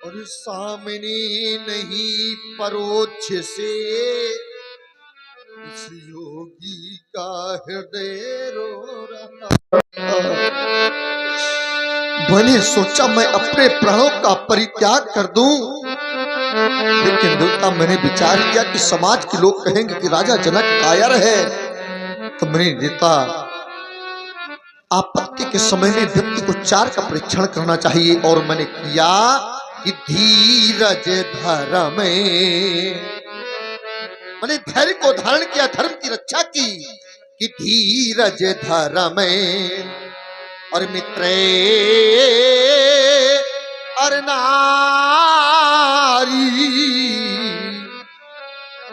और सामने नहीं परोक्ष से इस योगी का हृदय रो रहा। मैंने सोचा मैं अपने प्राणों का परित्याग कर दूं, लेकिन देवता मैंने विचार किया कि समाज के लोग कहेंगे कि राजा जनक कायर है। तो मैंने देवता आपत्ति के समय में व्यक्ति को चार का परीक्षण करना चाहिए, और मैंने किया कि धीरज धर्म, मैंने धैर्य को धारण किया, धर्म की रक्षा की कि धीरज धर्म और मित्रे और नारी,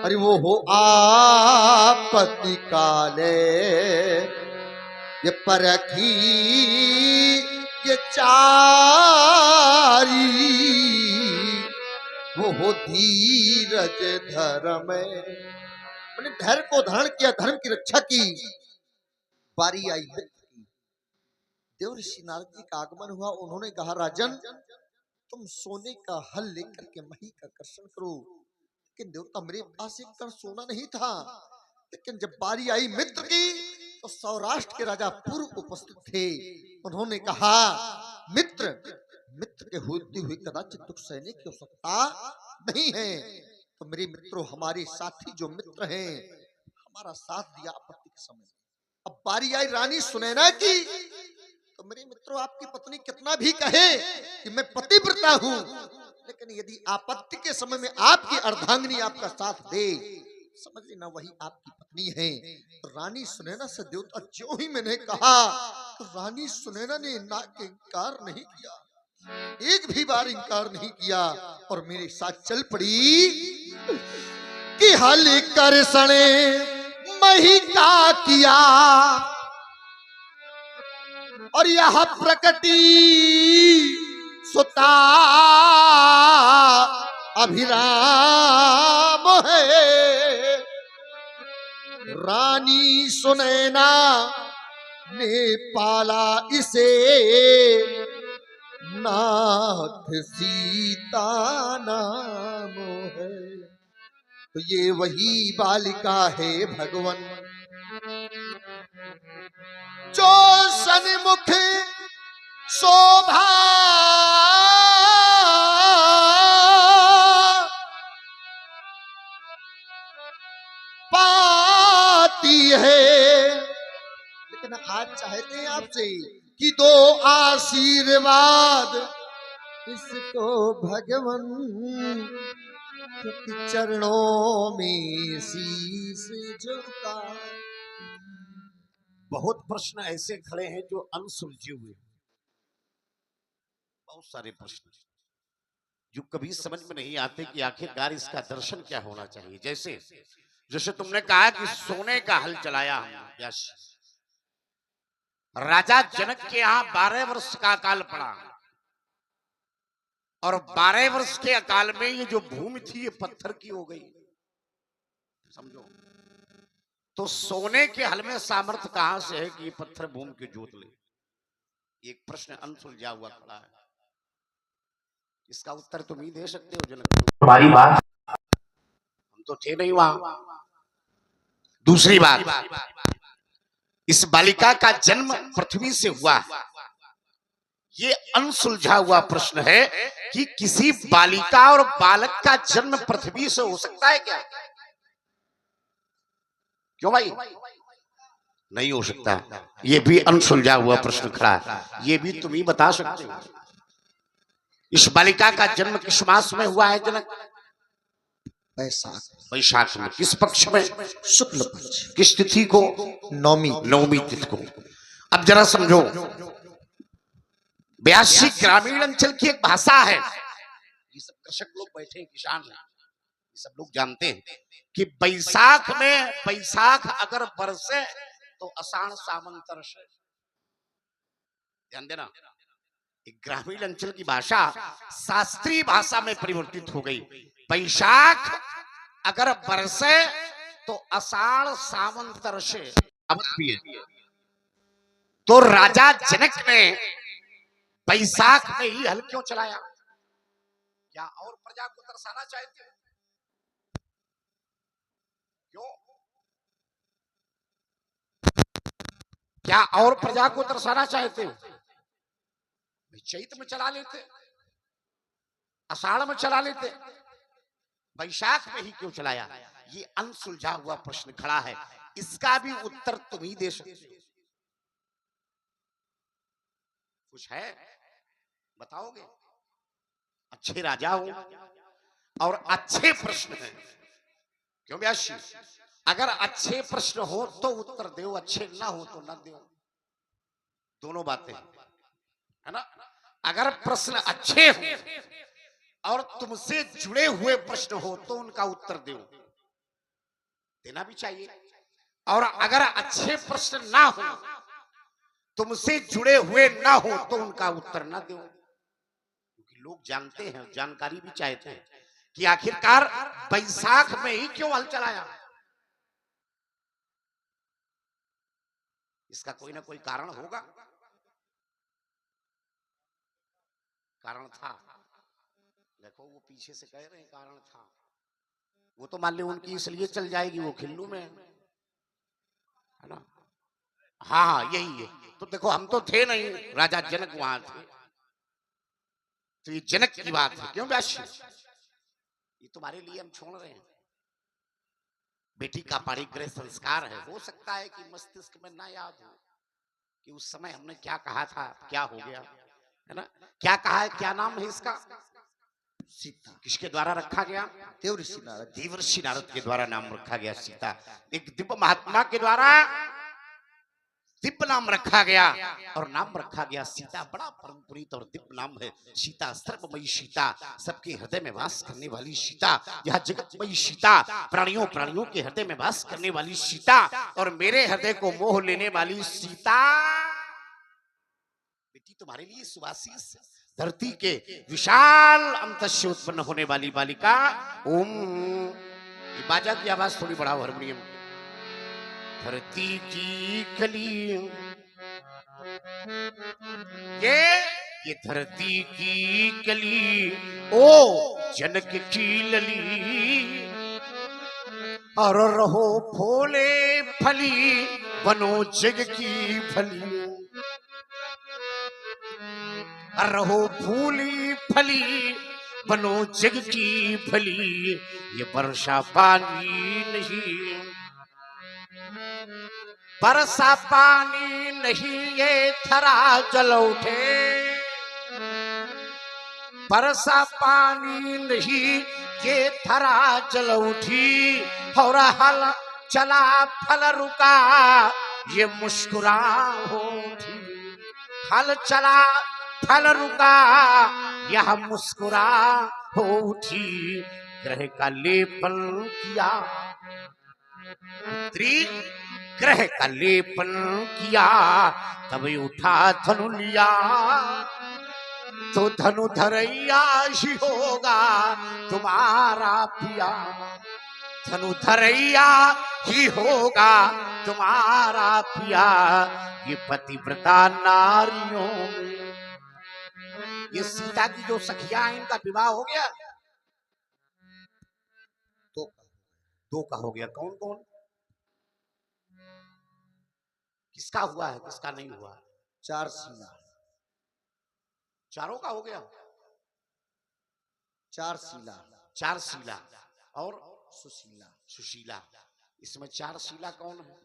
अरे वो हो आपत्ति काले ये परखी ये चारी, वो हो धीरज धर्म। मैंने धैर्य को धारण किया, धर्म की रक्षा की। बारी आई देवर्षि नारद जी का आगमन हुआ। उन्होंने कहा राजन तुम सोने का हल लेकर के मही का कर्षण करो। लेकिन देवता मेरे पास एक कण सोना नहीं था। लेकिन जब बारी आई मित्र की तो सौराष्ट्र के राजा पूर्व उपस्थित थे। उन्होंने कहा मित्र, मित्र के होते हुए कदाचित दुख सहने की आवश्यकता नहीं है। तो मेरे मित्रों, हमारे साथी जो मित्र हैं, हमारा साथ दिया आपत्ति के समय। अब बारी आई रानी सुनैना की। तो मेरे मित्रों, आपकी पत्नी कितना भी कहे कि मैं पतिव्रता हूं, लेकिन यदि आपत्ति के समय में आपकी अर्धांगिनी आपका साथ दे, समझ लेना वही आपकी पत्नी है। तो रानी सुनैना से देवता जो ही मैंने कहा, तो रानी सुनैना ने इनकार नहीं किया, एक भी बार इनकार नहीं किया, और मेरे साथ चल पड़ी कि हल कर सने मही का किया, और यह प्रकटी सुता अभिराम है। रानी सुनैना ने पाला इसे नाथ सीता नाम है। तो ये वही बालिका है भगवन जो सन्मुख शोभा पाती है। लेकिन आज चाहते हैं आपसे कि दो आशीर्वाद इसको भगवन, क्योंकि चरणों में शीश झुका। बहुत प्रश्न ऐसे खड़े हैं जो अनसुलझे हुए, बहुत सारे प्रश्न जो कभी समझ में नहीं आते कि आखिरकार इसका दर्शन क्या होना चाहिए। जैसे जैसे तुमने कहा कि सोने का हल चलाया हमने, यश राजा जनक के यहाँ 12 वर्ष का अकाल पड़ा, और 12 वर्ष के अकाल में ये जो भूमि थी ये पत्थर की हो गई, समझो। तो सोने के हल में सामर्थ्य कहां से है कि ये पत्थर भूमि के जोत ले? एक प्रश्न अनसुलझा हुआ खड़ा है, इसका उत्तर तुम ही दे सकते हो जनक। हमारी बात हम तो थे नहीं वहां। दूसरी बात, इस बालिका का जन्म पृथ्वी से हुआ, ये अनसुलझा हुआ प्रश्न है कि किसी बालिका और बालक का जन्म पृथ्वी से हो सकता है क्या? क्यों भाई? नहीं हो सकता। ये भी अनसुलझा हुआ प्रश्न खड़ा है, ये भी तुम ही बता सकते हो। इस बालिका का जन्म किस मास में हुआ है जनक? वैशाख। वैशाख में। किस पक्ष में? शुक्ल पक्ष। किस तिथि को? नवमी तिथि को। अब जरा समझो, 82 ग्रामीण अंचल की एक भाषा है। ये सब कृषक लोग बैठे हैं, किसान हैं, ये सब लोग जानते हैं कि बैसाख में, बैसाख अगर बरसे तो अषाढ़ सावन तरसे। ध्यान देना, एक ग्रामीण अंचल की भाषा शास्त्रीय भाषा में परिवर्तित हो गई। बैसाख अगर बरसे तो अषाढ़ सावन तरसे। अब तो राजा जनक ने बैसाख में ही हल क्यों चलाया? क्या और प्रजा को दर्शाना चाहते हो? क्यों? क्या और प्रजा को दर्शाना चाहते हो? चैत में चला लेते, आषाढ़ में चला लेते, वैशाख में ही क्यों चलाया? ये अनसुलझा हुआ प्रश्न खड़ा है, इसका भी उत्तर तुम ही दे सकते हो। कुछ है बताओगे? अच्छे राजा हो और अच्छे प्रश्न हैं। क्यों व्यास जी? अगर अच्छे प्रश्न हो तो उत्तर दो, अच्छे ना हो तो ना दो, दोनों बातें है ना। अगर प्रश्न अच्छे हो और तुमसे जुड़े हुए प्रश्न हो तो उनका उत्तर दो, देना भी चाहिए। और अगर अच्छे प्रश्न ना हो, तुमसे जुड़े हुए ना हो तो उनका उत्तर ना दो, क्योंकि लोग जानते हैं, जानकारी भी चाहते हैं कि आखिरकार बैसाख में ही क्यों हल चलाया। इसका कोई ना कोई कारण होगा, कारण था। देखो वो पीछे से कह रहे हैं कारण था, वो तो मान लो उनकी इसलिए चल जाएगी, वो खिल्लू में है ना। हाँ यही है। तो देखो हम तो थे नहीं, राजा जनक वहां थे, तो ये जनक की बात है। क्यों व्यास जी? ये तुम्हारे लिए हम छोड़ रहे हैं। बेटी का परिग्रह संस्कार है, हो सकता है कि मस्तिष्क में ना याद हो कि उस समय हमने क्या कहा था, क्या हो गया है ना। क्या कहा है, क्या नाम है इसका? सीता। किसके द्वारा रखा गया? देवर्षि नारद। देवर्षि नारद के द्वारा नाम रखा गया सीता। एक दिव्य महात्मा के द्वारा दिव्य नाम रखा गया और नाम रखा गया सीता। बड़ा परम पुनीत और दिव्य नाम है सीता, सर्वमयी सीता, सबके हृदय में वास करने वाली सीता, यह जगतमयी सीता, प्राणियों प्राणियों के हृदय में वास करने वाली सीता, और मेरे हृदय को मोह लेने वाली सीता। बेटी तुम्हारे लिए सुवासीस, धरती के विशाल अंत से उत्पन्न होने वाली बालिका। ओम। ये बाजा की आवाज थोड़ी बढ़ाओ, हारमोनियम। धरती की कली, ये धरती की कली, ओ जनक की लली, और रहो फूले फली, बनो जग की फली, रहो फूली फली, बनो जग की फली। ये वर्षा पानी नहीं, बरसा पानी नहीं, ये थरा जल उठे, बरसा पानी नहीं, ये थरा जल उठी, और हल चला फल रुका, ये मुस्कुरा होठी, हल चला फल रुका, यह मुस्कुरा हो उठी, ग्रह का लेपन किया, पुत्री ग्रह का लेपन किया, तभी उठा धनु लिया, तो धनु धरैया ही होगा तुम्हारा पिया, धनु धरैया ही होगा तुम्हारा पिया। ये पतिव्रता नारियों में, ये सीता की जो सखियां हैं, इनका विवाह हो गया, तो दो का हो गया। कौन कौन? किसका हुआ है, किसका नहीं हुआ? चार सीला, चारों का हो गया। चार सीला, चार सीला और सुशीला। सुशीला। इसमें चार शीला कौन है?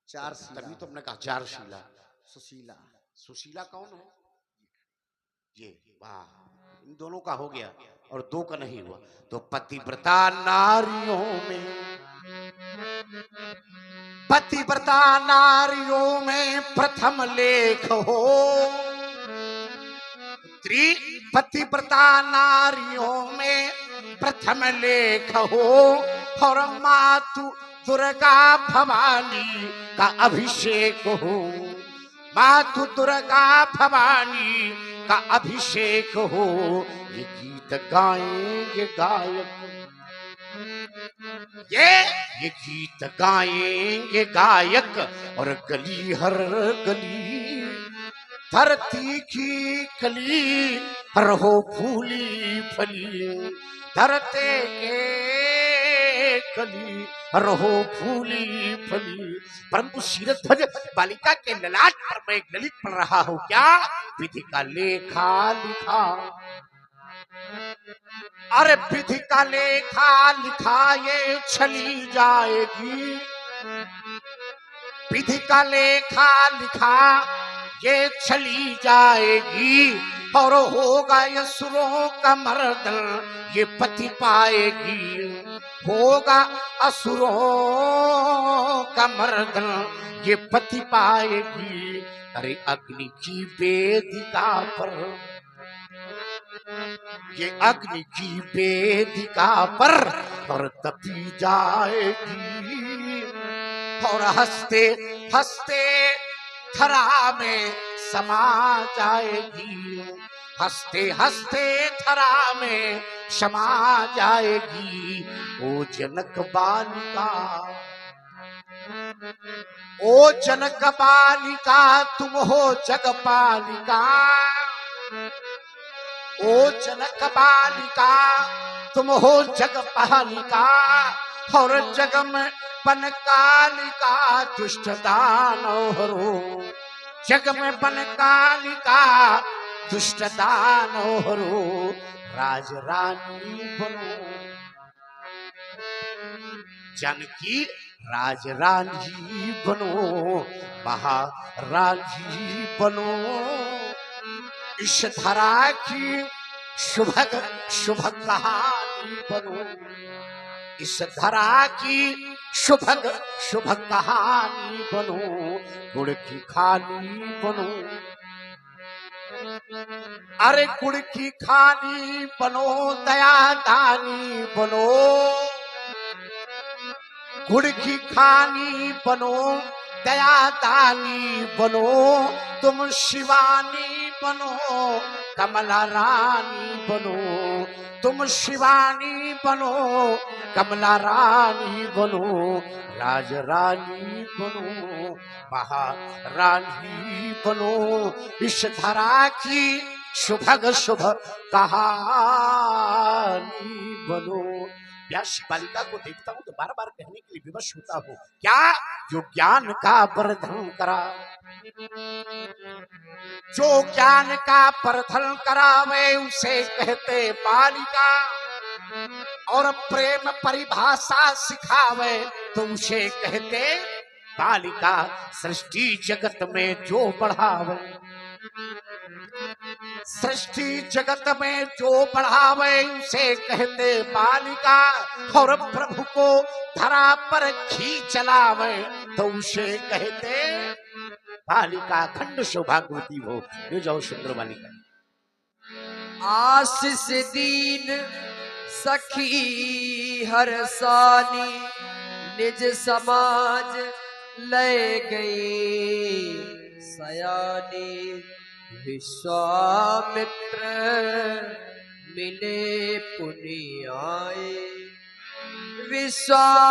चार सीला, तभी तुमने कहा चार शीला। सुशीला। सुशीला कौन है? ये। वाह, इन दोनों का हो गया और दो का नहीं हुआ। तो पतिव्रता नारियों में, पतिव्रता नारियों में प्रथम लेख हो, पतिव्रता नारियों में प्रथम लेख हो, और मातु दुर्गा भवानी का अभिषेक हो, मातु दुर्गा भवानी का अभिषेक हो। ये गीत गाएंगे गायक, ये गीत गाएंगे गायक, और गली हर गली धरती की कली रहो फूली फली, धरते के कली रहो फूली फली। परंतु सीरत ध्वज बालिका के ललाट पर मैं एक ललित पढ़ रहा हूं, क्या विधि का लेखा लिखा। अरे विधि का लेखा लिखा ये चली जाएगी, विधि का लेखा लिखा ये चली जाएगी, और होगा असुरों का मर्दन ये पति पाएगी, होगा असुरों का मर्दन ये पति पाएगी। अरे अग्नि की वेदिका पर, ये अग्नि की वेदिका पर और तपी जाएगी, और हंसते हंसते थरा में समा जाएगी, हंसते हंसते थरा में समा जाएगी। ओ जनक बालिका, ओ जनक बालिका तुम हो जगपालिका, ओ जनक बालिका तुम हो जगपालिका, और जग में बन कालिका दुष्ट दानव हरो, जग में बन कालिका दुष्ट दानव हरो, राज रानी बनो जानकी, राज रानी बनो महारानी बनो, इस धरा की शुभ शुभ कहानी बनो, इस धरा की शुभ शुभ कहानी बनो, गुड़ की खानी बनो, अरे गुड़ की खानी बनो, दया दानी बनो, गुड़ की खानी बनो, दया दानी बनो, तुम शिवानी बनो, कमला रानी बनो, तुम शिवानी बनो, कमला रानी बनो, राज रानी बनो महारानी बनो, इस धरा की शुभ शुभ कहानी बनो। व्यास बालिका को देखता हूं तो बार बार कहने के लिए विवश होता हूं, क्या जो ज्ञान का वर्धन करा, जो ज्ञान का वर्धन करावे उसे कहते बालिका, और प्रेम परिभाषा सिखावे तो उसे कहते बालिका। सृष्टि जगत में जो बढ़ावे, सृष्टि जगत में जो बढ़ावे उसे कहते बालिका, और प्रभु को धरा पर खींच लावे तो उसे कहते बालिका। खंड सौभाग्यवती हो, ले जाओ सुंदर बालिका। आशीष दीन सखी हर सानी, निज समाज ले गई सयानी, विश्वामित्र मिले पुनि आए, विश्वामित्र